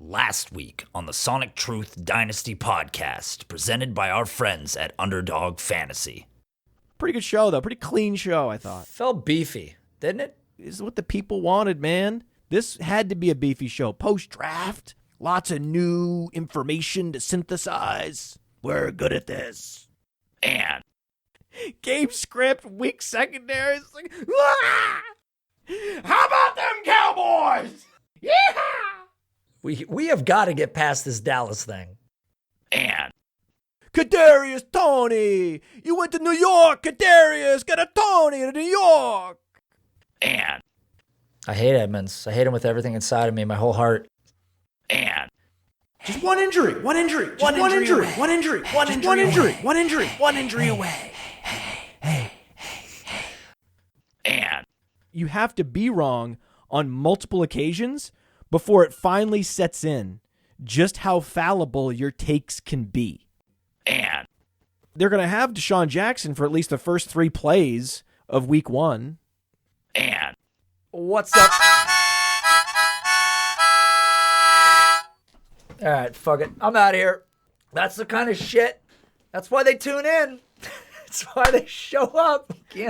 Last week on the Sonic Truth Dynasty podcast, presented by our friends at Underdog Fantasy. Pretty good show, though. Pretty clean show, I thought. Felt beefy, didn't it? This is what the people wanted, man. This had to be a beefy show. Post-draft, lots of new information to synthesize. We're good at this. And Game script, weak secondaries. Like, ah! How about them Cowboys? Yeah! we have got to get past this Dallas thing. And Kadarius Toney! You went to New York! Kadarius got a Toney to New York! And I hate Edmonds. I hate him with everything inside of me, my whole heart. And just one injury away. Hey. And you have to be wrong on multiple occasions before it finally sets in just how fallible your takes can be. And they're going to have Deshaun Jackson for at least the first 3 plays of week 1. And what's up? All right, fuck it. I'm out of here. That's the kind of shit. That's why they tune in. That's why they show up. Yeah.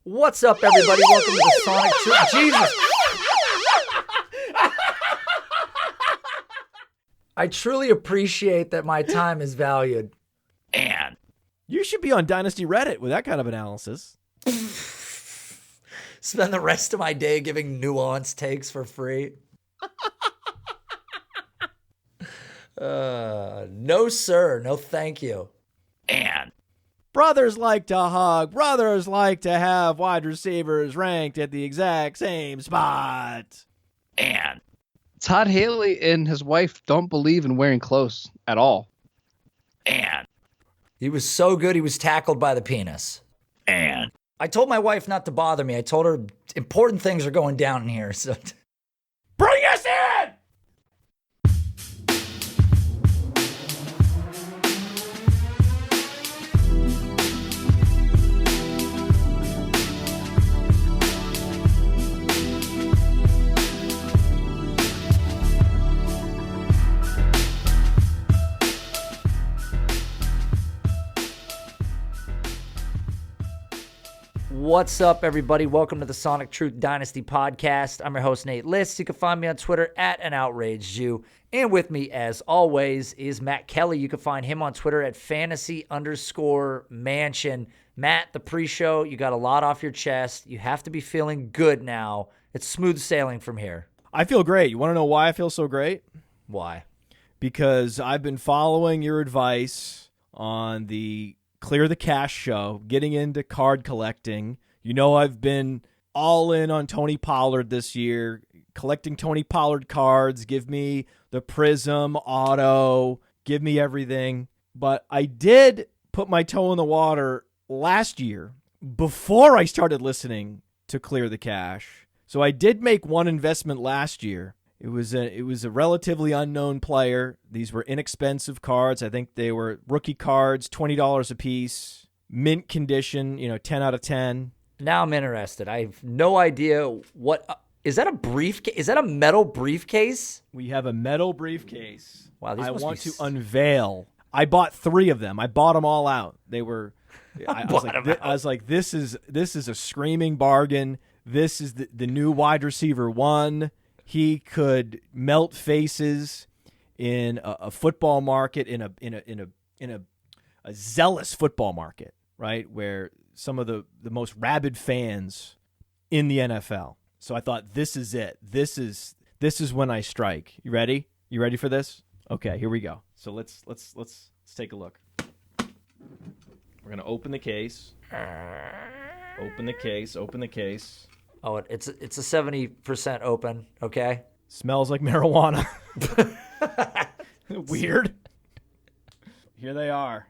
What's up, everybody? Welcome to the Sonic Truth. Jesus. I truly appreciate that my time is valued. And you should be on Dynasty Reddit with that kind of analysis. Spend the rest of my day giving nuanced takes for free. No, sir. No, thank you. And brothers like to hug. Brothers like to have wide receivers ranked at the exact same spot. And Todd Haley and his wife don't believe in wearing clothes at all. And he was so good he was tackled by the penis. And I told my wife not to bother me. I told her important things are going down in here. So bring us in! What's up, everybody? Welcome to the Sonic Truth Dynasty podcast. I'm your host, Nate List. You can find me on Twitter at @AnOutrageDew. And with me, as always, is Matt Kelly. You can find him on Twitter at fantasy_mansion. Matt, the pre-show, you got a lot off your chest. You have to be feeling good now. It's smooth sailing from here. I feel great. You want to know why I feel so great? Why? Because I've been following your advice on the Clear the Cash show, getting into card collecting. You know, I've been all in on Tony Pollard this year, collecting Tony Pollard cards. Give me the Prism auto, give me everything. But I did put my toe in the water last year before I started listening to Clear the Cash. So I did make one investment last year. It was a relatively unknown player. These were inexpensive cards. I think they were rookie cards, $20 a piece, mint condition, 10 out of 10. Now I'm interested. I have no idea what is that a briefcase? Is that a metal briefcase? We have a metal briefcase. Wow, these I must want be to unveil. I bought 3 of them. I bought them all out. They were I was like this is a screaming bargain. This is the new wide receiver 1. He could melt faces in a football market, in a zealous football market, right? Where some of the most rabid fans in the NFL. So I thought, this is it. This is when I strike. You ready? You ready for this? Okay, here we go. So let's take a look. We're gonna open the case. Open the case. Oh, it's a 70% open, okay? Smells like marijuana. Weird. Here they are.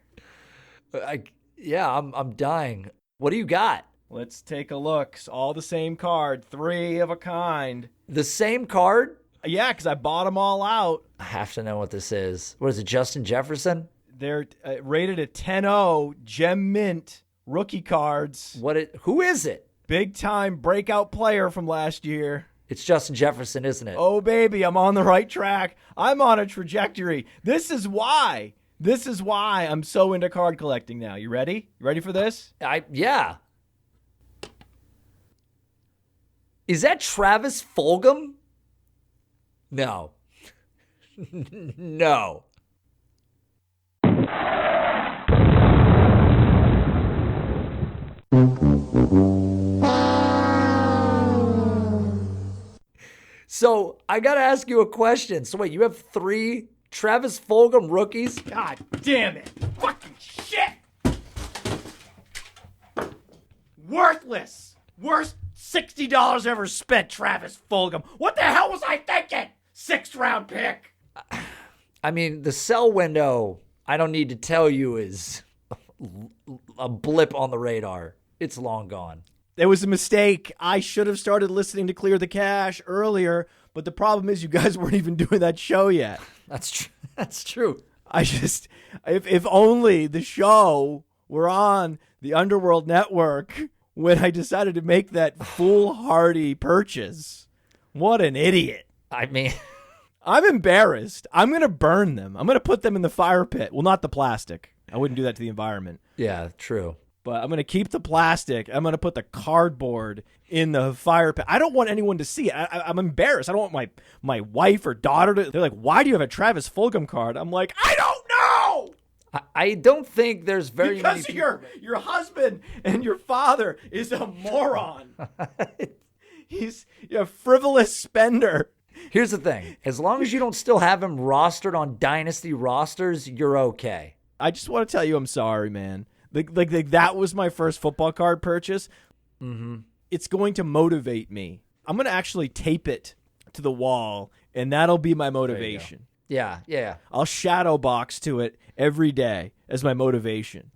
I'm dying. What do you got? Let's take a look. It's all the same card, 3 of a kind. The same card? Yeah, because I bought them all out. I have to know what this is. What is it, Justin Jefferson? They're rated at 10-0, gem mint, rookie cards. Who is it? Big time breakout player from last year. It's Justin Jefferson, isn't it? Oh, baby, I'm on the right track. I'm on a trajectory. This is why I'm so into card collecting now. You ready? You ready for this? Yeah. Is that Travis Fulgham? No. No. So I got to ask you a question. So wait, you have 3 Travis Fulgham rookies? God damn it. Fucking shit. Worthless. Worst $60 ever spent, Travis Fulgham. What the hell was I thinking? 6th round pick. I mean, the sell window, I don't need to tell you, is a blip on the radar. It's long gone. It was a mistake. I should have started listening to Clear the Cash earlier, but the problem is you guys weren't even doing that show yet. That's true. If only the show were on the Underworld Network when I decided to make that foolhardy purchase. What an idiot. I mean, I'm embarrassed. I'm going to burn them. I'm going to put them in the fire pit. Well, not the plastic. I wouldn't do that to the environment. Yeah, true. But I'm going to keep the plastic. I'm going to put the cardboard in the fire pit. I don't want anyone to see it. I'm embarrassed. I don't want my wife or daughter to. They're like, why do you have a Travis Fulgham card? I'm like, I don't know. I don't think there's very many people. Because your husband and your father is a moron. He's a frivolous spender. Here's the thing. As long as you don't still have him rostered on Dynasty rosters, you're okay. I just want to tell you I'm sorry, man. Like that was my first football card purchase. Mm-hmm. It's going to motivate me. I'm going to actually tape it to the wall, and that'll be my motivation. Yeah. I'll shadow box to it every day as my motivation.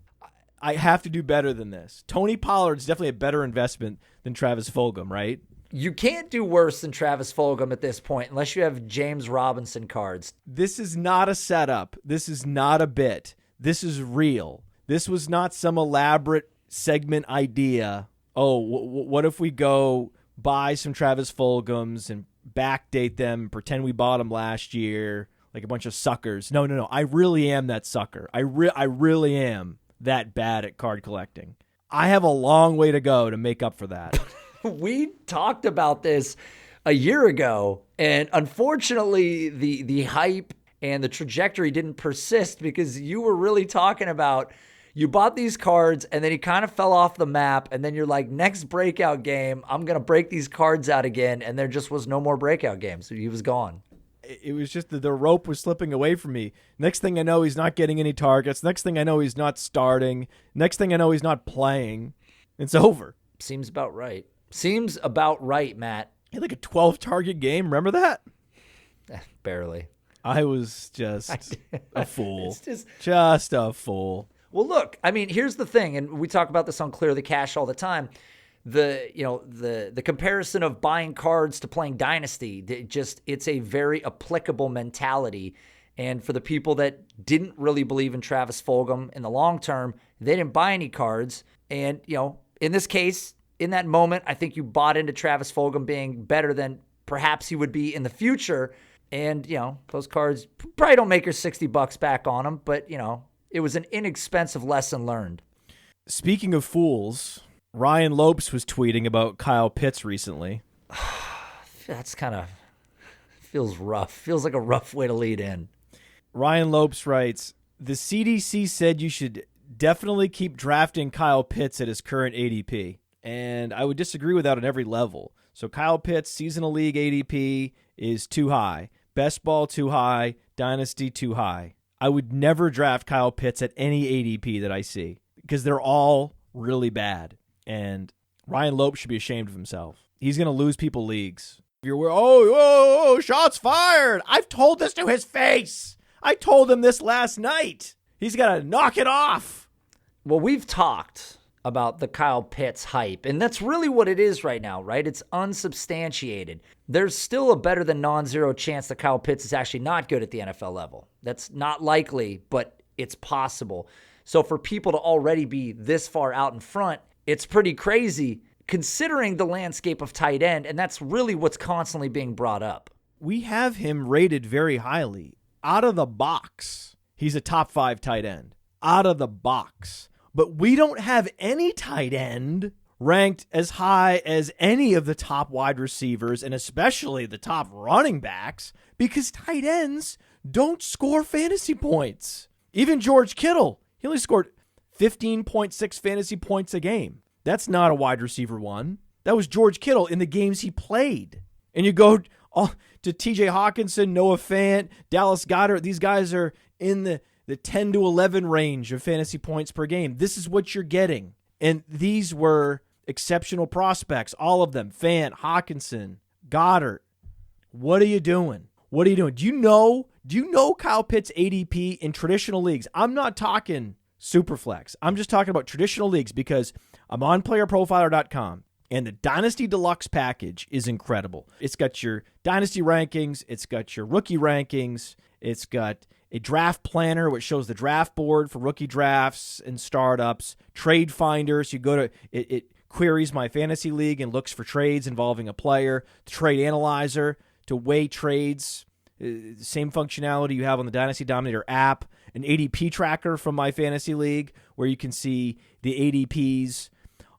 I have to do better than this. Tony Pollard's definitely a better investment than Travis Fulgham, right? You can't do worse than Travis Fulgham at this point unless you have James Robinson cards. This is not a setup. This is not a bit. This is real. This was not some elaborate segment idea. Oh, what if we go buy some Travis Fulghams and backdate them, pretend we bought them last year, like a bunch of suckers. No. I really am that sucker. I really am that bad at card collecting. I have a long way to go to make up for that. We talked about this a year ago, and unfortunately, the hype and the trajectory didn't persist because you were really talking about you bought these cards and then he kind of fell off the map, and then you're like, next breakout game, I'm going to break these cards out again, and there just was no more breakout games. He was gone. It was just the rope was slipping away from me. Next thing I know, he's not getting any targets. Next thing I know, he's not starting. Next thing I know, he's not playing. It's over. Seems about right. Seems about right, Matt. He had like a 12-target game. Remember that? Barely. I was just a fool. It's just a fool. Well, look, I mean, here's the thing, and we talk about this on Clear the Cash all the time. The comparison of buying cards to playing Dynasty, it's a very applicable mentality. And for the people that didn't really believe in Travis Fulgham in the long term, they didn't buy any cards. And, in this case, in that moment, I think you bought into Travis Fulgham being better than perhaps he would be in the future. And, those cards probably don't make your $60 back on them, but, it was an inexpensive lesson learned. Speaking of fools, Ryan Lopes was tweeting about Kyle Pitts recently. That's kind of feels rough. Feels like a rough way to lead in. Ryan Lopes writes, the CDC said you should definitely keep drafting Kyle Pitts at his current ADP. And I would disagree with that on every level. So Kyle Pitts, seasonal league ADP is too high. Best ball too high. Dynasty too high. I would never draft Kyle Pitts at any ADP that I see because they're all really bad. And Ryan Lopes should be ashamed of himself. He's going to lose people leagues. You're, shots fired. I've told this to his face. I told him this last night. He's got to knock it off. Well, we've talked about the Kyle Pitts hype, and that's really what it is right now, right? It's unsubstantiated. There's still a better than non-zero chance that Kyle Pitts is actually not good at the NFL level. That's not likely, but it's possible. So for people to already be this far out in front, it's pretty crazy. considering the landscape of tight end, and that's really what's constantly being brought up. We have him rated very highly. Out of the box, he's a top 5 tight end. Out of the box. But we don't have any tight end ranked as high as any of the top wide receivers, and especially the top running backs, because tight ends don't score fantasy points. Even George Kittle, he only scored 15.6 fantasy points a game. That's not a wide receiver one. That was George Kittle in the games he played. And you go to TJ Hawkinson, Noah Fant, Dallas Goedert. These guys are in the 10 to 11 range of fantasy points per game. This is what you're getting. And these were exceptional prospects, all of them. Fant, Hawkinson, Goddard. What are you doing? What are you doing? Do you know Kyle Pitts' ADP in traditional leagues? I'm not talking Superflex. I'm just talking about traditional leagues because I'm on playerprofiler.com, and the Dynasty Deluxe package is incredible. It's got your Dynasty rankings. It's got your rookie rankings. It's got a draft planner, which shows the draft board for rookie drafts and startups. Trade finders. You go to it queries my fantasy league and looks for trades involving a player. The trade analyzer to weigh trades. Same functionality you have on the Dynasty Dominator app. An ADP tracker from my fantasy league where you can see the ADPs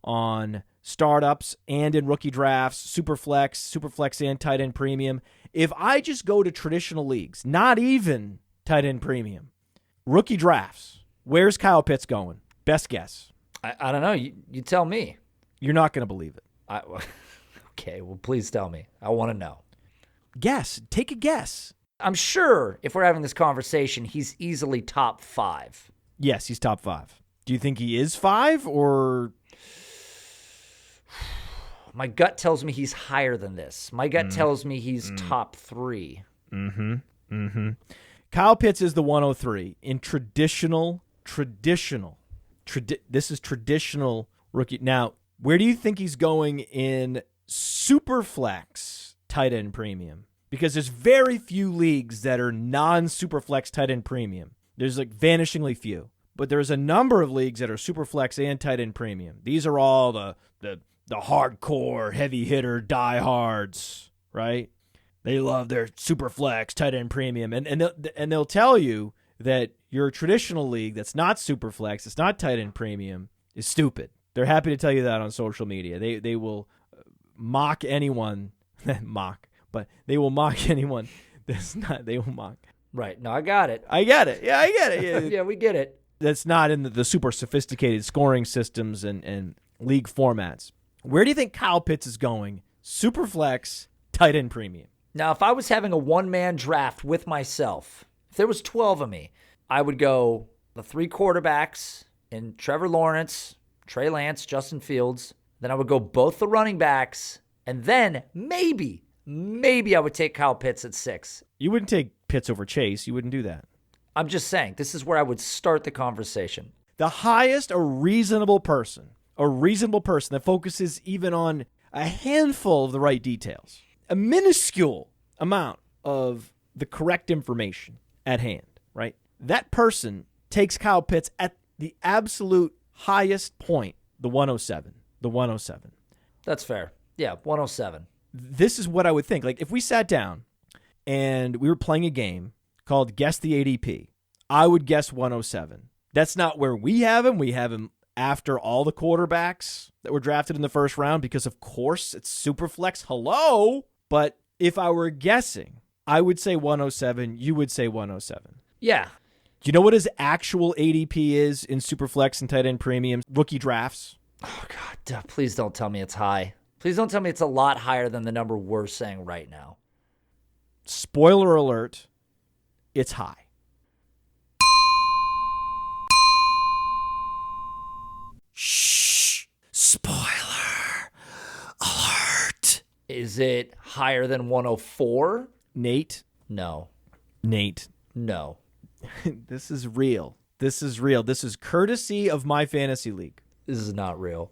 on startups and in rookie drafts, Superflex and tight end premium. If I just go to traditional leagues, not even tight end premium, rookie drafts, where's Kyle Pitts going? Best guess. I don't know. You tell me. You're not going to believe it. Okay, well, please tell me. I want to know. Guess. Take a guess. I'm sure if we're having this conversation, he's easily top 5. Yes, he's top 5. Do you think he is 5 or... My gut tells me he's higher than this. My gut tells me he's top 3. Kyle Pitts is the 103 in traditional. This is traditional rookie. Now, where do you think he's going in Superflex tight end premium? Because there's very few leagues that are non-Superflex tight end premium. There's like vanishingly few. But there's a number of leagues that are Superflex and tight end premium. These are all the hardcore, heavy hitter diehards, right? They love their Superflex tight end premium. And they'll tell you that your traditional league that's not Superflex, it's not tight end premium, is stupid. They're happy to tell you that on social media. They will mock anyone, but they will mock anyone that's not, they will mock. Right. No, I got it. I get it. Yeah, I get it. Yeah, yeah, we get it. That's not in the super sophisticated scoring systems and league formats. Where do you think Kyle Pitts is going? Superflex, tight end premium. Now, if I was having a one-man draft with myself, if there was 12 of me, I would go the 3 quarterbacks in Trevor Lawrence, Trey Lance, Justin Fields. Then I would go both the running backs, and then maybe I would take Kyle Pitts at 6. You wouldn't take Pitts over Chase. You wouldn't do that. I'm just saying, this is where I would start the conversation. The highest a reasonable person that focuses even on a handful of the right details, a minuscule amount of the correct information at hand, right? That person takes Kyle Pitts at the absolute highest point, the 107. That's fair. Yeah, 107. This is what I would think. Like if we sat down and we were playing a game called Guess the ADP, I would guess 107. That's not where we have him. We have him after all the quarterbacks that were drafted in the first round because, of course, it's Superflex. Hello. But if I were guessing, I would say 107. You would say 107. Yeah. Do you know what his actual ADP is in Superflex and tight end premium rookie drafts? Oh, God. Please don't tell me it's high. Please don't tell me it's a lot higher than the number we're saying right now. Spoiler alert, it's high. Shh. Spoiler alert. Is it higher than 104? Nate? No. Nate. No. This is real. This is courtesy of my fantasy league. This is not real.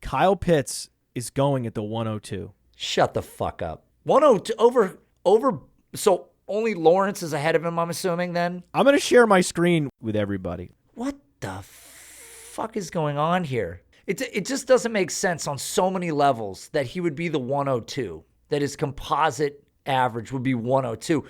Kyle Pitts is going at the 102. Shut the fuck up. 102 over. So only Lawrence is ahead of him, I'm assuming then? I'm going to share my screen with everybody. What the fuck is going on here? It just doesn't make sense on so many levels that he would be the 102, that his composite average would be 102.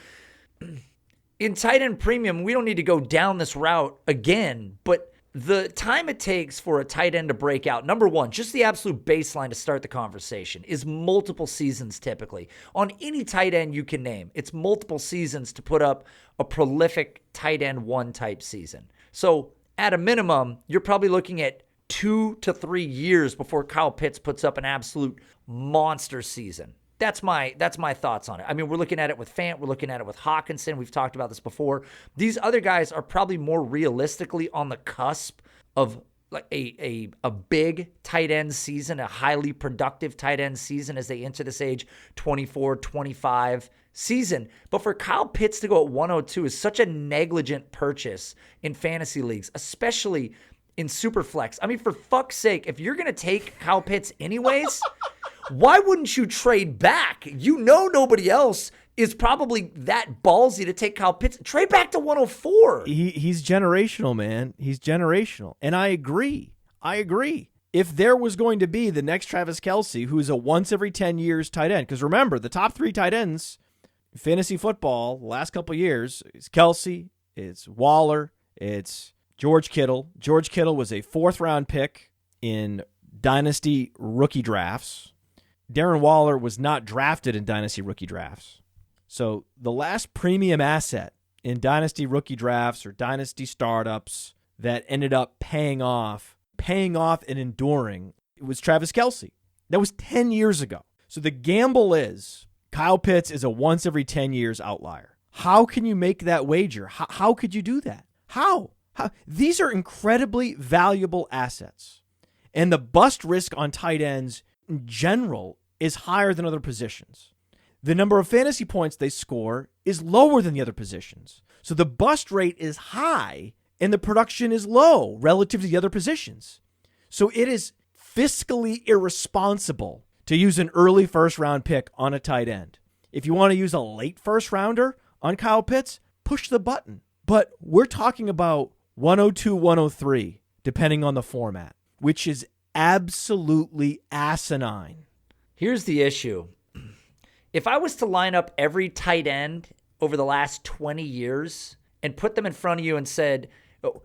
In tight end premium, we don't need to go down this route again, but the time it takes for a tight end to break out, number one, just the absolute baseline to start the conversation, is multiple seasons typically. On any tight end you can name, it's multiple seasons to put up a prolific tight end one type season. So at a minimum, you're probably looking at 2 to 3 years before Kyle Pitts puts up an absolute monster season. That's my thoughts on it. I mean, we're looking at it with Fant. We're looking at it with Hawkinson. We've talked about this before. These other guys are probably more realistically on the cusp of like a big tight end season, a highly productive tight end season as they enter this age 24, 25 season. But for Kyle Pitts to go at 102 is such a negligent purchase in fantasy leagues, especially in Superflex. I mean, for fuck's sake, if you're going to take Kyle Pitts anyways, why wouldn't you trade back? You know nobody else is probably that ballsy to take Kyle Pitts. Trade back to 104. He's generational, man. He's generational. And I agree. If there was going to be the next Travis Kelce, who's a once every 10 years tight end, because remember, the top 3 tight ends in fantasy football the last couple of years is Kelce, it's Waller, it's George Kittle. George Kittle was a 4th-round pick in dynasty rookie drafts. Darren Waller was not drafted in dynasty rookie drafts. So the last premium asset in dynasty rookie drafts or dynasty startups that ended up paying off and enduring, it was Travis Kelce. That was 10 years ago. So the gamble is Kyle Pitts is a once every 10 years outlier. How can you make that wager? How could you do that? How? These are incredibly valuable assets. And the bust risk on tight ends in general is higher than other positions. The number of fantasy points they score is lower than the other positions. So the bust rate is high and the production is low relative to the other positions. So it is fiscally irresponsible to use an early 1st-round pick on a tight end. If you want to use a late 1st-rounder on Kyle Pitts, push the button. But we're talking about 102, 103, depending on the format, which is absolutely asinine. Here's the issue. If I was to line up every tight end over the last 20 years and put them in front of you and said,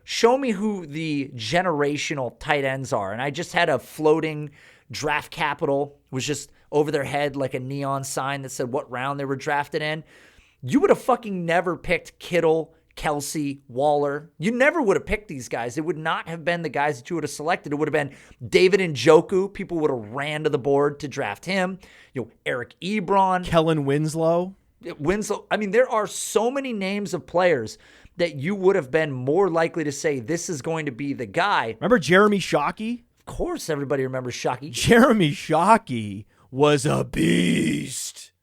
show me who the generational tight ends are, and I just had a floating draft capital, was just over their head like a neon sign that said what round they were drafted in, you would have fucking never picked Kittle, Kelce, Waller. You never would have picked these guys. It would not have been the guys that you would have selected. It would have been David Njoku. People would have ran to the board to draft him. Eric Ebron. Kellen Winslow. I mean, there are so many names of players that you would have been more likely to say this is going to be the guy. Remember Jeremy Shockey? Of course, everybody remembers Shockey. Jeremy Shockey was a beast.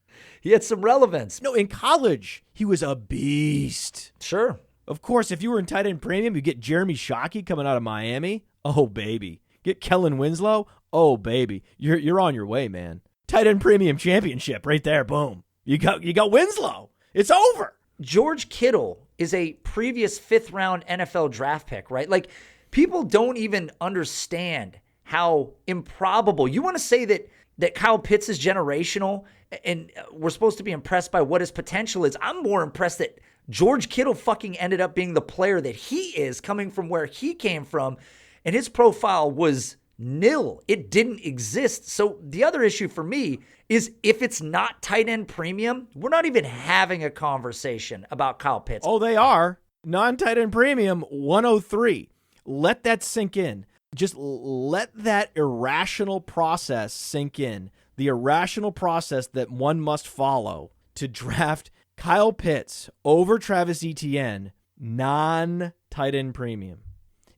He had some relevance. No, in college, he was a beast. Sure. Of course, if you were in tight end premium, you get Jeremy Shockey coming out of Miami. Oh, baby. Get Kellen Winslow. Oh, baby. You're on your way, man. Tight end premium championship right there. Boom. You got Winslow. It's over. George Kittle is a previous 5th-round NFL draft pick, right? Like, people don't even understand how improbable. You want to say that Kyle Pitts is generational and we're supposed to be impressed by what his potential is. I'm more impressed that George Kittle fucking ended up being the player that he is, coming from where he came from, and his profile was nil. It didn't exist. So the other issue for me is if it's not tight end premium, we're not even having a conversation about Kyle Pitts. Oh, they are. Non-tight end premium, 103. Let that sink in. Just let that irrational process sink in. The irrational process that one must follow to draft Kyle Pitts over Travis Etienne, non-tight end premium.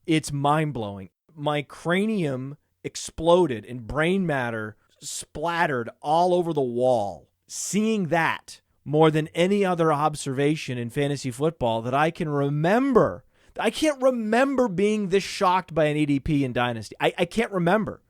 It's mind-blowing. My cranium exploded and brain matter splattered all over the wall. Seeing that more than any other observation in fantasy football that I can remember. I can't remember being this shocked by an ADP in Dynasty. I can't remember.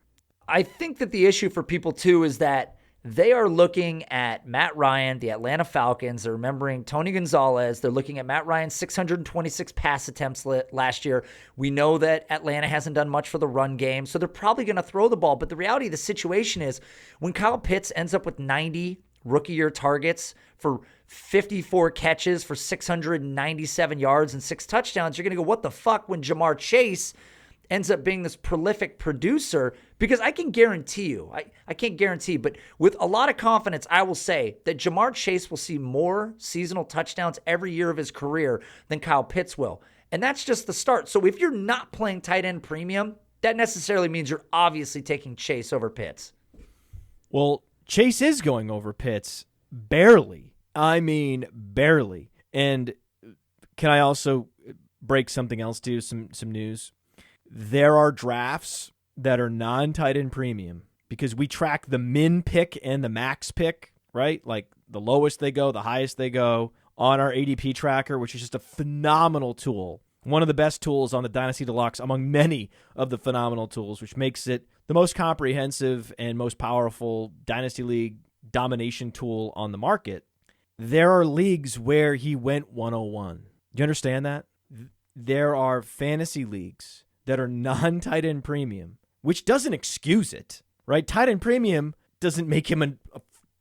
I think that the issue for people, too, is that They are looking at Matt Ryan, the Atlanta Falcons. They're remembering Tony Gonzalez. They're looking at Matt Ryan's 626 pass attempts last year. We know that Atlanta hasn't done much for the run game, so they're probably going to throw the ball. But the reality of the situation is when Kyle Pitts ends up with 90 rookie year targets for 54 catches for 697 yards and 6 touchdowns, you're going to go, what the fuck, when Jamar Chase ends up being this prolific producer? Because I can guarantee you, I can't guarantee, but with a lot of confidence, I will say that Jamar Chase will see more seasonal touchdowns every year of his career than Kyle Pitts will. And that's just the start. So if you're not playing tight end premium, that necessarily means you're obviously taking Chase over Pitts. Well, Chase is going over Pitts barely. I mean, barely. And can I also break something else to you, some news? There are drafts that are non-tight end premium because we track the min pick and the max pick, right? Like the lowest they go, the highest they go on our ADP tracker, which is just a phenomenal tool. One of the best tools on the Dynasty Deluxe among many of the phenomenal tools, which makes it the most comprehensive and most powerful Dynasty League domination tool on the market. There are leagues where he went 101. Do you understand that? There are fantasy leagues that are non-tight end premium, which doesn't excuse it, right? Tight end premium doesn't make him a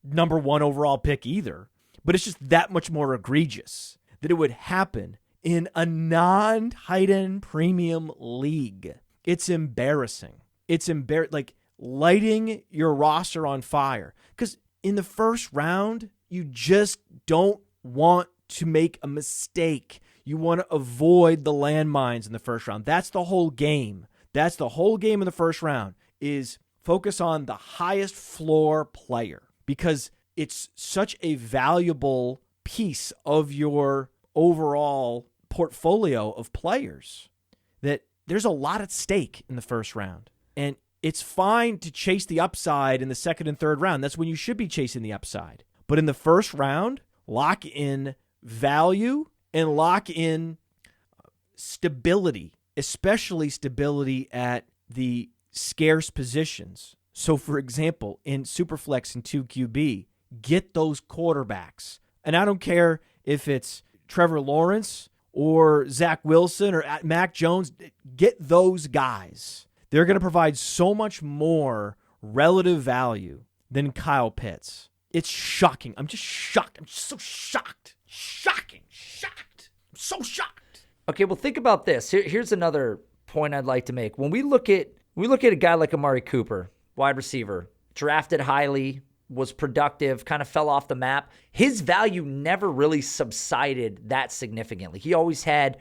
number 1 overall pick either, but it's just that much more egregious that it would happen in a non-tight end premium league. It's embarrassing. It's like lighting your roster on fire, because in the first round, you just don't want to make a mistake. You want to avoid the landmines in the first round. That's the whole game. That's the whole game in the first round, is focus on the highest floor player, because it's such a valuable piece of your overall portfolio of players that there's a lot at stake in the first round. And it's fine to chase the upside in the second and third round. That's when you should be chasing the upside. But in the first round, lock in value and lock in stability, especially stability at the scarce positions. So, for example, in Superflex and 2QB, get those quarterbacks. And I don't care if it's Trevor Lawrence or Zach Wilson or Mac Jones, get those guys. They're going to provide so much more relative value than Kyle Pitts. It's shocking. I'm just shocked. I'm just so shocked. Shocked. I'm so shocked. Okay, well, think about this. Here's another point I'd like to make. When we look at a guy like Amari Cooper, wide receiver, drafted highly, was productive, kind of fell off the map. His value never really subsided that significantly. He always had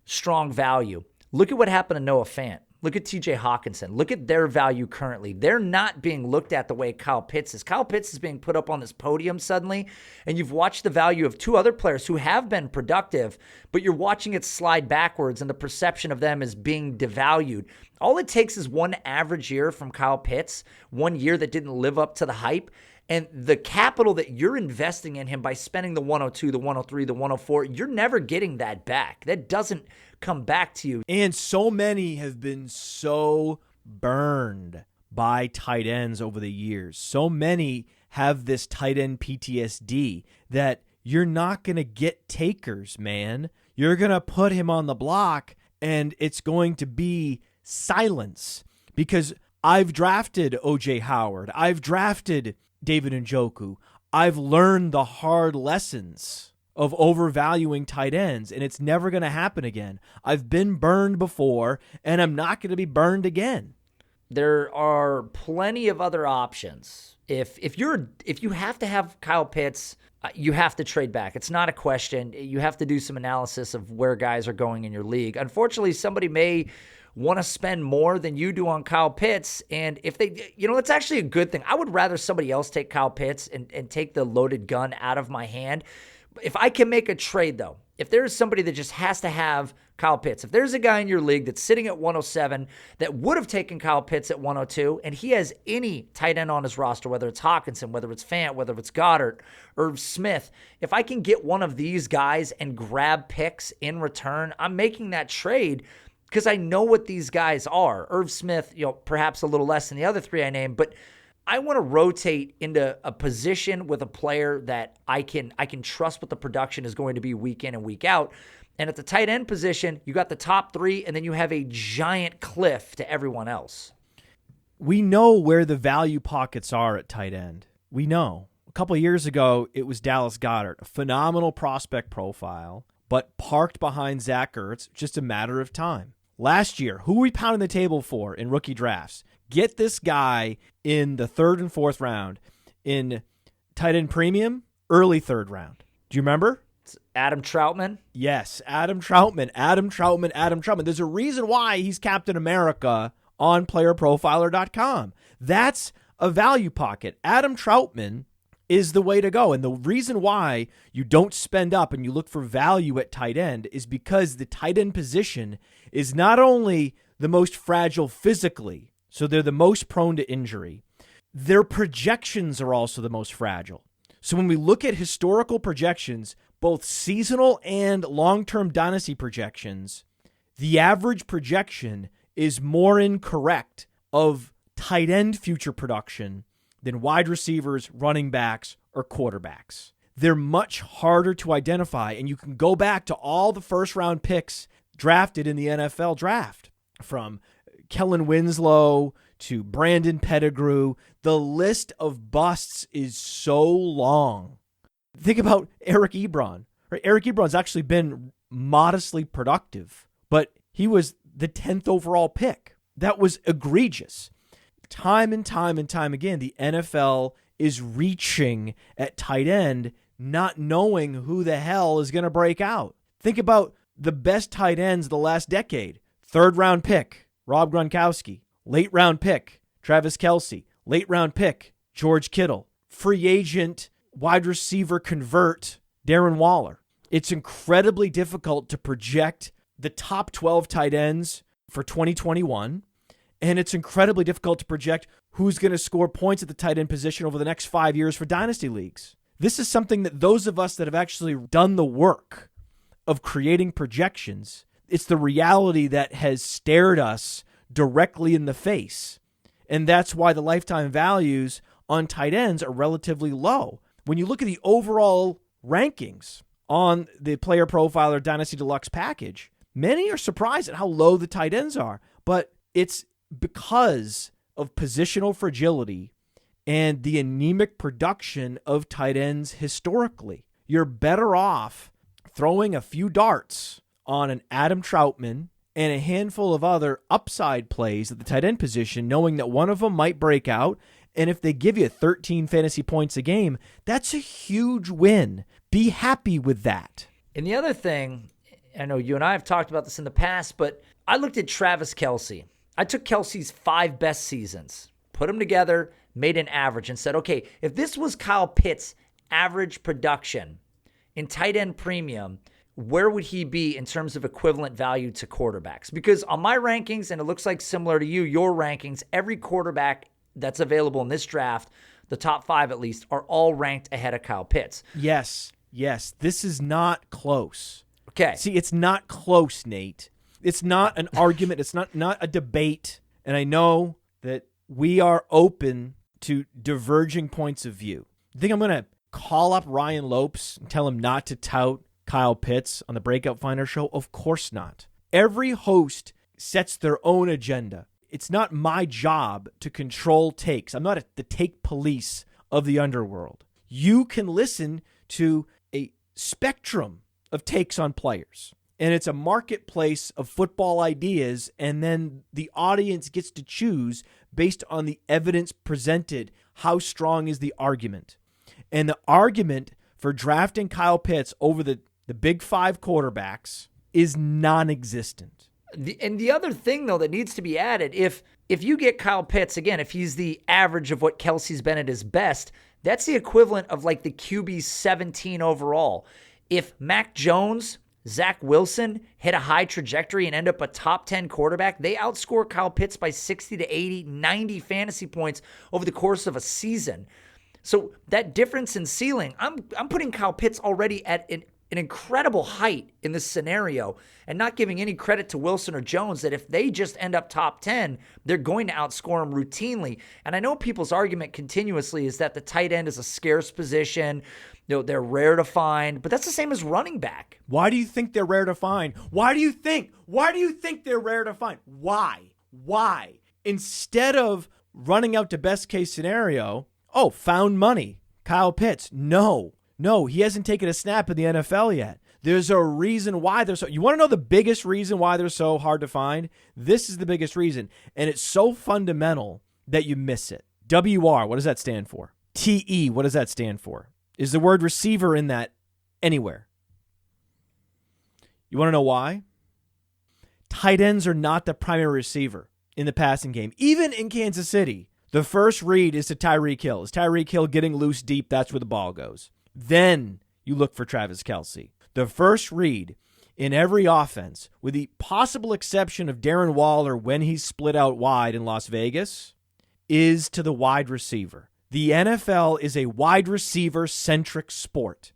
strong value. Look at what happened to Noah Fant. Look at TJ Hawkinson. Look at their value currently. They're not being looked at the way Kyle Pitts is. Kyle Pitts is being put up on this podium suddenly, and you've watched the value of 2 other players who have been productive, but you're watching it slide backwards, and the perception of them is being devalued. All it takes is one average year from Kyle Pitts, 1 year that didn't live up to the hype, and the capital that you're investing in him by spending the 102, the 103, the 104, you're never getting that back. That doesn't come back to you. And so many have been so burned by tight ends over the years. So many have this tight end PTSD that you're not going to get takers, man. You're going to put him on the block and it's going to be silence, because I've drafted OJ Howard. I've drafted David Njoku. I've learned the hard lessons of overvaluing tight ends, and it's never going to happen again. I've been burned before, and I'm not going to be burned again. There are plenty of other options. If you have to have Kyle Pitts, you have to trade back. It's not a question. You have to do some analysis of where guys are going in your league. Unfortunately, somebody may want to spend more than you do on Kyle Pitts, and if they, it's actually a good thing. I would rather somebody else take Kyle Pitts and take the loaded gun out of my hand. If I can make a trade, though, if there is somebody that just has to have Kyle Pitts, if there's a guy in your league that's sitting at 107 that would have taken Kyle Pitts at 102, and he has any tight end on his roster, whether it's Hawkinson, whether it's Fant, whether it's Goddard, Irv Smith, if I can get one of these guys and grab picks in return, I'm making that trade because I know what these guys are. Irv Smith, perhaps a little less than the other 3 I named, but I want to rotate into a position with a player that I can trust what the production is going to be week in and week out. And at the tight end position, you got the top three, and then you have a giant cliff to everyone else. We know where the value pockets are at tight end. We know. A couple of years ago, it was Dallas Goedert, a phenomenal prospect profile, but parked behind Zach Ertz, just a matter of time. Last year, who were we pounding the table for in rookie drafts? Get this guy in the 3rd and 4th round. In tight end premium, early 3rd round. Do you remember? It's Adam Troutman? Yes, Adam Troutman. There's a reason why he's Captain America on playerprofiler.com. That's a value pocket. Adam Troutman is the way to go. And the reason why you don't spend up and you look for value at tight end is because the tight end position is not only the most fragile physically, so they're the most prone to injury, their projections are also the most fragile. So when we look at historical projections, both seasonal and long-term dynasty projections, the average projection is more incorrect of tight end future production than wide receivers, running backs, or quarterbacks. They're much harder to identify, and you can go back to all the first-round picks drafted in the NFL draft, from Kellen Winslow to Brandon Pettigrew. The list of busts is so long. Think about Eric Ebron. Right? Eric Ebron's actually been modestly productive, but he was the 10th overall pick. That was egregious. Time and time again, the NFL is reaching at tight end, not knowing who the hell is going to break out. Think about the best tight ends of the last decade. 3rd round pick, Rob Gronkowski. Late round pick, Travis Kelce. Late round pick, George Kittle. Free agent, wide receiver convert, Darren Waller. It's incredibly difficult to project the top 12 tight ends for 2021. And it's incredibly difficult to project who's going to score points at the tight end position over the next 5 years for dynasty leagues. This is something that those of us that have actually done the work of creating projections, it's the reality that has stared us directly in the face. And that's why the lifetime values on tight ends are relatively low. When you look at the overall rankings on the Player Profiler Dynasty Deluxe package, many are surprised at how low the tight ends are. But it's because of positional fragility and the anemic production of tight ends historically. You're better off throwing a few darts on an Adam Troutman and a handful of other upside plays at the tight end position, knowing that one of them might break out. And if they give you 13 fantasy points a game, that's a huge win. Be happy with that. And the other thing, I know you and I have talked about this in the past, but I looked at Travis Kelce. I took Kelce's 5 best seasons, put them together, made an average, and said, okay, if this was Kyle Pitts' average production in tight end premium, where would he be in terms of equivalent value to quarterbacks? Because on my rankings, and it looks like similar to you, your rankings, every quarterback that's available in this draft, the top 5 at least, are all ranked ahead of Kyle Pitts. Yes. This is not close. Okay. See, it's not close, Nate. It's not an argument. It's not a debate. And I know that we are open to diverging points of view. You think I'm going to call up Ryan Lopes and tell him not to tout Kyle Pitts on the Breakout Finder show? Of course not. Every host sets their own agenda. It's not my job to control takes. I'm not the take police of the underworld. You can listen to a spectrum of takes on players. And it's a marketplace of football ideas, and then the audience gets to choose based on the evidence presented. How strong is the argument? And the argument for drafting Kyle Pitts over the big 5 quarterbacks is non-existent. And the other thing, though, that needs to be added, if you get Kyle Pitts, again, if he's the average of what Kelce's been at his best, that's the equivalent of like the QB 17 overall. If Mac Jones, Zach Wilson hit a high trajectory and end up a top 10 quarterback, they outscore Kyle Pitts by 60 to 80, 90 fantasy points over the course of a season. So that difference in ceiling, I'm putting Kyle Pitts already at an an incredible height in this scenario and not giving any credit to Wilson or Jones that if they just end up top 10, they're going to outscore them routinely. And I know people's argument continuously is that the tight end is a scarce position. They're rare to find, but that's the same as running back. Why do you think they're rare to find? Why do you think they're rare to find? Why? Instead of running out to best case scenario, found money, Kyle Pitts. No, he hasn't taken a snap in the NFL yet. There's a reason why they're so... You want to know the biggest reason why they're so hard to find? This is the biggest reason. And it's so fundamental that you miss it. WR, what does that stand for? TE, what does that stand for? Is the word receiver in that anywhere? You want to know why? Tight ends are not the primary receiver in the passing game. Even in Kansas City, the first read is to Tyreek Hill. Is Tyreek Hill getting loose deep? That's where the ball goes. Then you look for Travis Kelce. The first read in every offense, with the possible exception of Darren Waller when he's split out wide in Las Vegas, is to the wide receiver. The NFL is a wide receiver-centric sport.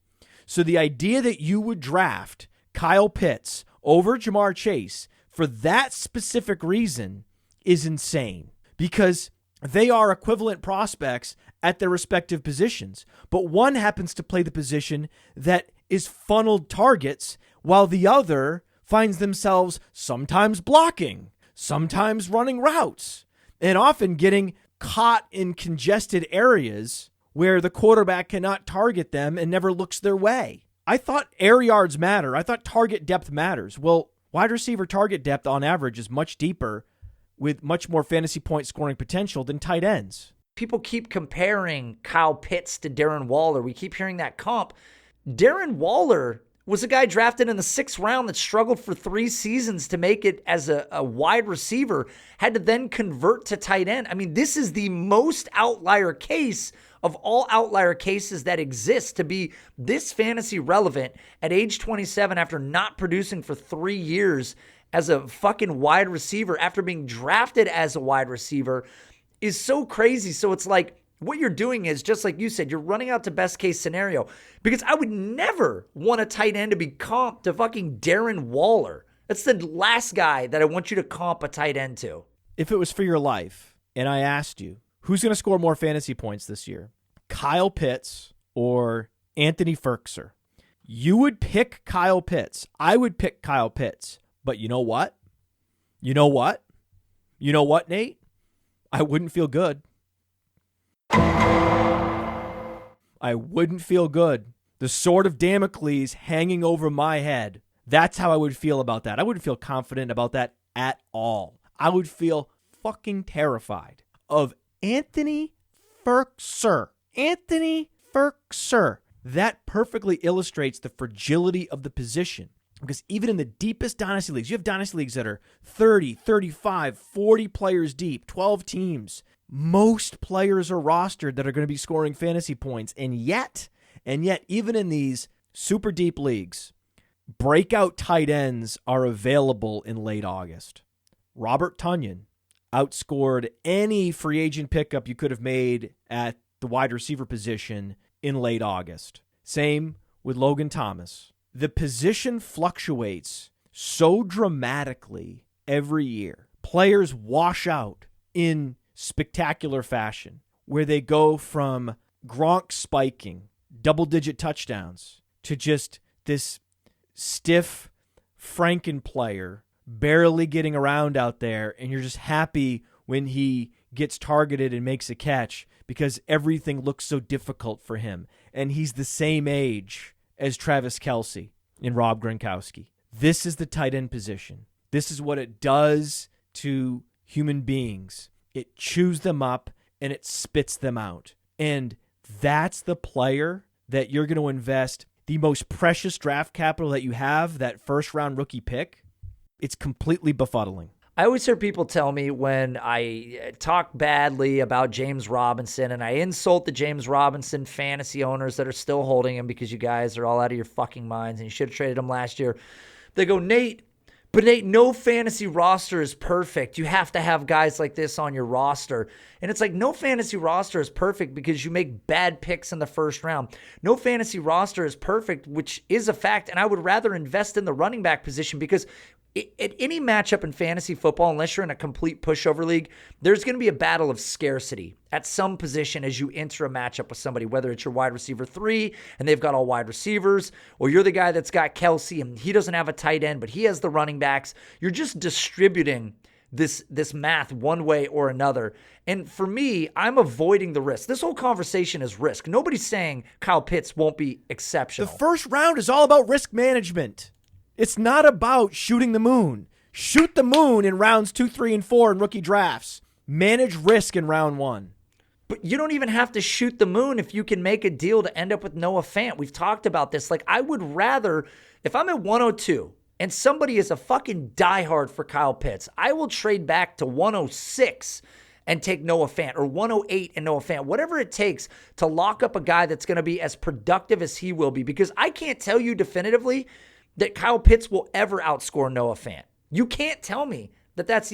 So the idea that you would draft Kyle Pitts over Jamar Chase for that specific reason is insane, because they are equivalent prospects at their respective positions, but one happens to play the position that is funneled targets, while the other finds themselves sometimes blocking, sometimes running routes, and often getting caught in congested areas where the quarterback cannot target them and never looks their way. I thought air yards matter. I thought target depth matters. Well, wide receiver target depth on average is much deeper with much more fantasy point scoring potential than tight ends. People keep comparing Kyle Pitts to Darren Waller. We keep hearing that comp. Darren Waller was a guy drafted in the 6th round that struggled for 3 seasons to make it as a wide receiver, had to then convert to tight end. I mean, this is the most outlier case of all outlier cases that exist to be this fantasy relevant at age 27 after not producing for 3 years as a fucking wide receiver after being drafted as a wide receiver is so crazy. So it's like, what you're doing is, just like you said, you're running out to best case scenario, because I would never want a tight end to be comped to fucking Darren Waller. That's the last guy that I want you to comp a tight end to. If it was for your life and I asked you, who's going to score more fantasy points this year, Kyle Pitts or Anthony Ferkser, you would pick Kyle Pitts. I would pick Kyle Pitts. But you know what? You know what, Nate? I wouldn't feel good. I wouldn't feel good. The sword of Damocles hanging over my head. That's how I would feel about that. I wouldn't feel confident about that at all. I would feel fucking terrified of Anthony Ferkser. Anthony Ferkser. That perfectly illustrates the fragility of the position. Because even in the deepest dynasty leagues, you have dynasty leagues that are 30, 35, 40 players deep, 12 teams. Most players are rostered that are going to be scoring fantasy points. And yet, even in these super deep leagues, breakout tight ends are available in late August. Robert Tonyan outscored any free agent pickup you could have made at the wide receiver position in late August. Same with Logan Thomas. The position fluctuates so dramatically every year. Players wash out in spectacular fashion, where they go from Gronk spiking double-digit touchdowns to just this stiff Franken player barely getting around out there, and you're just happy when he gets targeted and makes a catch because everything looks so difficult for him. And he's the same age as Travis Kelce and Rob Gronkowski. This is the tight end position. This is what it does to human beings. It chews them up and it spits them out. And that's the player that you're going to invest the most precious draft capital that you have, that first-round rookie pick. It's completely befuddling. I always hear people tell me when I talk badly about James Robinson and I insult the James Robinson fantasy owners that are still holding him because you guys are all out of your fucking minds and you should have traded him last year. They go, Nate, But no fantasy roster is perfect. You have to have guys like this on your roster. And it's like no fantasy roster is perfect because you make bad picks in the first round. No fantasy roster is perfect, which is a fact. And I would rather invest in the running back position because at any matchup in fantasy football, unless you're in a complete pushover league, there's going to be a battle of scarcity at some position as you enter a matchup with somebody, whether it's your wide receiver 3 and they've got all wide receivers, or you're the guy that's got Kelsey and he doesn't have a tight end, but he has the running backs. You're just distributing this math one way or another. And for me, I'm avoiding the risk. This whole conversation is risk. Nobody's saying Kyle Pitts won't be exceptional. The first round is all about risk management. It's not about shooting the moon. Shoot the moon in rounds 2, 3, and 4 in rookie drafts. Manage risk in round 1. But you don't even have to shoot the moon if you can make a deal to end up with Noah Fant. We've talked about this. Like, I would rather, if I'm at 102 and somebody is a fucking diehard for Kyle Pitts, I will trade back to 106 and take Noah Fant, or 108 and Noah Fant, whatever it takes to lock up a guy that's going to be as productive as he will be. Because I can't tell you definitively that Kyle Pitts will ever outscore Noah Fant. You can't tell me that's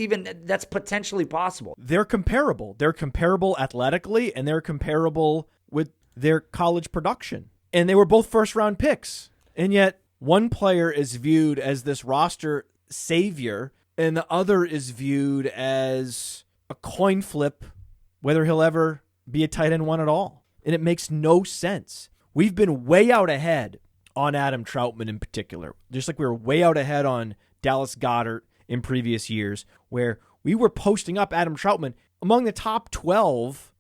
potentially possible. They're comparable. They're comparable athletically, and they're comparable with their college production. And they were both first-round picks. And yet, one player is viewed as this roster savior, and the other is viewed as a coin flip, whether he'll ever be a tight end 1 at all. And it makes no sense. We've been way out ahead on Adam Troutman in particular, just like we were way out ahead on Dallas Goedert in previous years, where we were posting up Adam Troutman among the top 12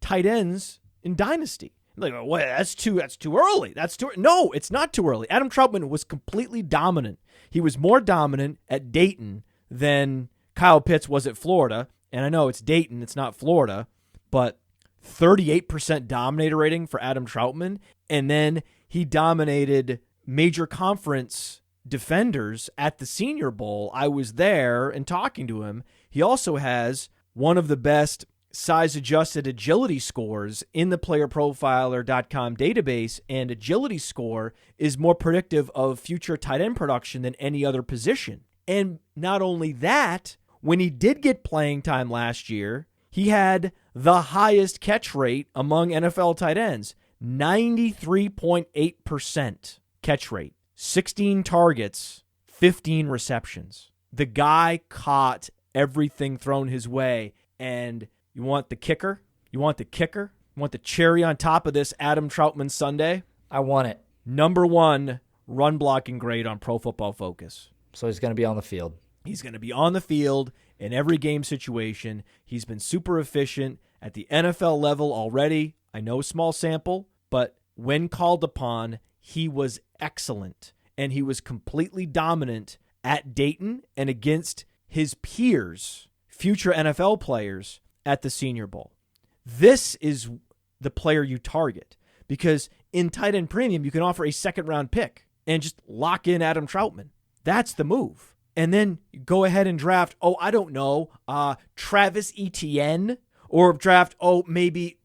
tight ends in Dynasty. Like, well, that's too early. No, it's not too early. Adam Troutman was completely dominant. He was more dominant at Dayton than Kyle Pitts was at Florida. And I know it's Dayton, it's not Florida, but 38% dominator rating for Adam Troutman, and then he dominated major conference defenders at the Senior Bowl. I was there and talking to him. He also has one of the best size-adjusted agility scores in the playerprofiler.com database, and agility score is more predictive of future tight end production than any other position. And not only that, when he did get playing time last year, he had the highest catch rate among NFL tight ends. 93.8% catch rate, 16 targets, 15 receptions. The guy caught everything thrown his way. And you want the kicker? You want the cherry on top of this Adam Troutman Sunday? I want it. Number 1 run blocking grade on Pro Football Focus. So he's going to be on the field. He's going to be on the field in every game situation. He's been super efficient at the NFL level already. I know small sample, but when called upon, he was excellent. And he was completely dominant at Dayton and against his peers, future NFL players, at the Senior Bowl. This is the player you target, because in tight end premium, you can offer a second-round pick and just lock in Adam Troutman. That's the move. And then go ahead and draft, Travis Etienne, or draft, maybe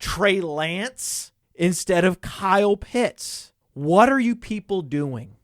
Trey Lance instead of Kyle Pitts. What are you people doing?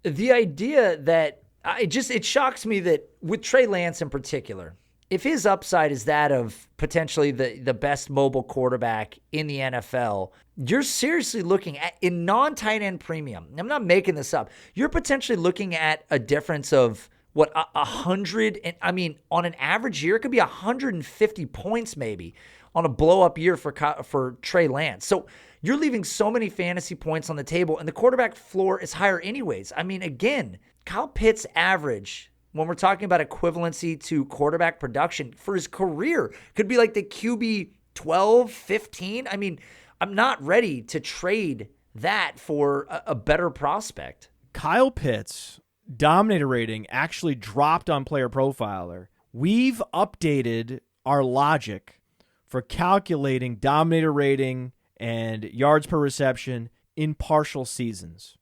The idea that it shocks me that with Trey Lance in particular, if his upside is that of potentially the best mobile quarterback in the NFL, you're seriously looking at, in non-tight end premium, I'm not making this up, you're potentially looking at a difference of, 100, and I mean, on an average year, it could be 150 points maybe on a blow-up year for Trey Lance. So you're leaving so many fantasy points on the table, and the quarterback floor is higher anyways. I mean, again, Kyle Pitts' average, when we're talking about equivalency to quarterback production for his career, could be like the QB 12, 15. I mean, I'm not ready to trade that for a better prospect. Kyle Pitts' dominator rating actually dropped on Player Profiler. We've updated our logic for calculating dominator rating and yards per reception in partial seasons.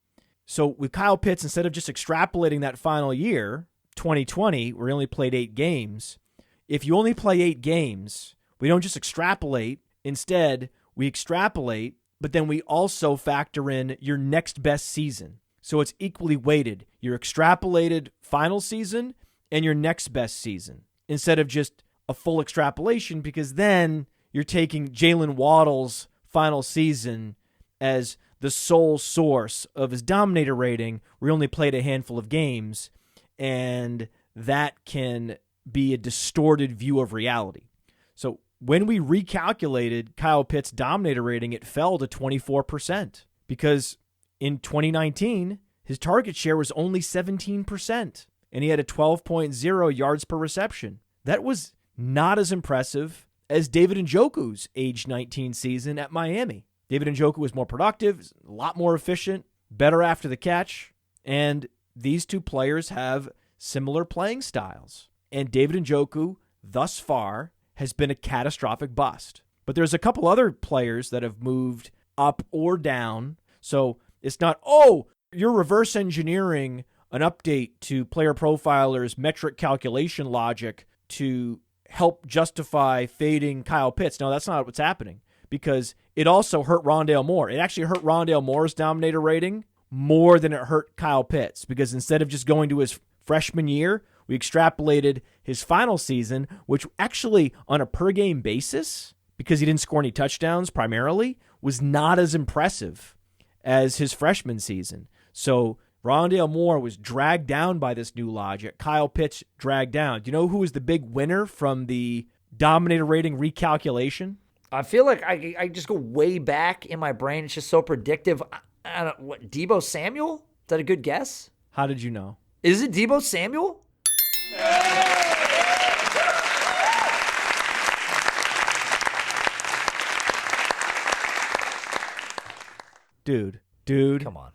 So with Kyle Pitts, instead of just extrapolating that final year, 2020, where he only played 8 games, if you only play 8 games, we don't just extrapolate. Instead, we extrapolate, but then we also factor in your next best season. So it's equally weighted. Your extrapolated final season and your next best season instead of just a full extrapolation, because then you're taking Jalen Waddle's final season as the sole source of his dominator rating, where he only played a handful of games, and that can be a distorted view of reality. So when we recalculated Kyle Pitts' dominator rating, it fell to 24% because in 2019, his target share was only 17%, and he had a 12.0 yards per reception. That was not as impressive as David Njoku's age 19 season at Miami. David Njoku was more productive, a lot more efficient, better after the catch, and these two players have similar playing styles. And David Njoku, thus far, has been a catastrophic bust. But there's a couple other players that have moved up or down. So it's not, oh, you're reverse engineering an update to Player Profiler's metric calculation logic to help justify fading Kyle Pitts. No, that's not what's happening, because it also hurt Rondale Moore. It actually hurt Rondale Moore's dominator rating more than it hurt Kyle Pitts, because instead of just going to his freshman year, we extrapolated his final season, which actually on a per-game basis, because he didn't score any touchdowns primarily, was not as impressive as his freshman season. So Rondale Moore was dragged down by this new logic. Kyle Pitts dragged down. Do you know who was the big winner from the dominator rating recalculation? I feel like I just go way back in my brain. It's just so predictive. I don't, what, Deebo Samuel? Is that a good guess? How did you know? Is it Deebo Samuel? Dude. Come on.